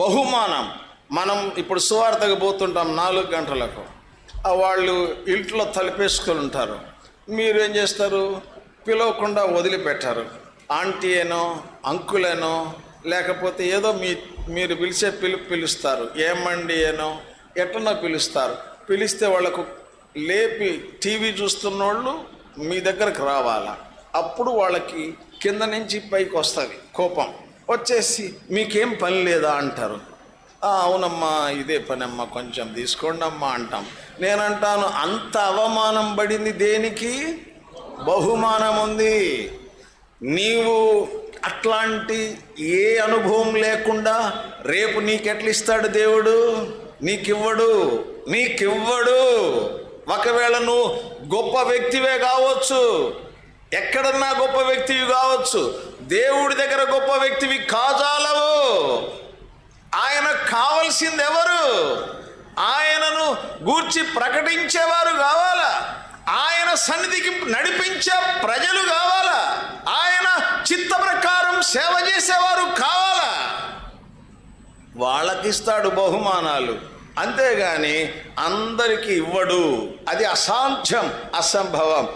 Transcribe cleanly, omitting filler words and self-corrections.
బహుమానం. మనం ఇప్పుడు సువార్తకు పోతుంటాం 4 గంటలకు. వాళ్ళు ఇంట్లో తలుపేసుకొని ఉంటారు. మీరు ఏం చేస్తారు? పిలవకుండా వదిలిపెట్టారు. ఆంటీ అనో అంకులనో లేకపోతే ఏదో మీరు పిలిచే పిలుస్తారు. ఏమండి అనో ఎట్లనో పిలుస్తారు. పిలిస్తే వాళ్ళకు లేపి టీవీ చూస్తున్నోళ్ళు మీ దగ్గరకు రావాలా. అప్పుడు వాళ్ళకి కింద నుంచి పైకి వస్తుంది కోపం. వచ్చేసి మీకేం పని లేదా అంటారు. అవునమ్మా ఇదే పని అమ్మా, కొంచెం తీసుకోండి అమ్మా అంటాం. నేనంటాను, అంత అవమానం పడింది దేనికి? బహుమానం ఉంది. నీవు అట్లాంటి ఏ అనుభవం లేకుండా రేపు నీకెట్లా ఇస్తాడు దేవుడు? నీకివ్వడు. ఒకవేళ నువ్వు గొప్ప వ్యక్తివే కావచ్చు, ఎక్కడన్నా గొప్ప వ్యక్తివి కావచ్చు, దేవుడి దగ్గర గొప్ప వ్యక్తివి కాజాలవు. ఆయన కావలసింది ఎవరు? ఆయనను గూర్చి ప్రకటించేవారు కావాలా, ఆయన సన్నిధికి నడిపించే ప్రజలు కావాలా, ఆయన చిత్త ప్రకారం సేవ చేసేవారు కావాలా. వాళ్ళకిస్తాడు బహుమానాలు. అంతేగాని అందరికీ ఇవ్వడు. అది అసాధ్యం, అసంభవం.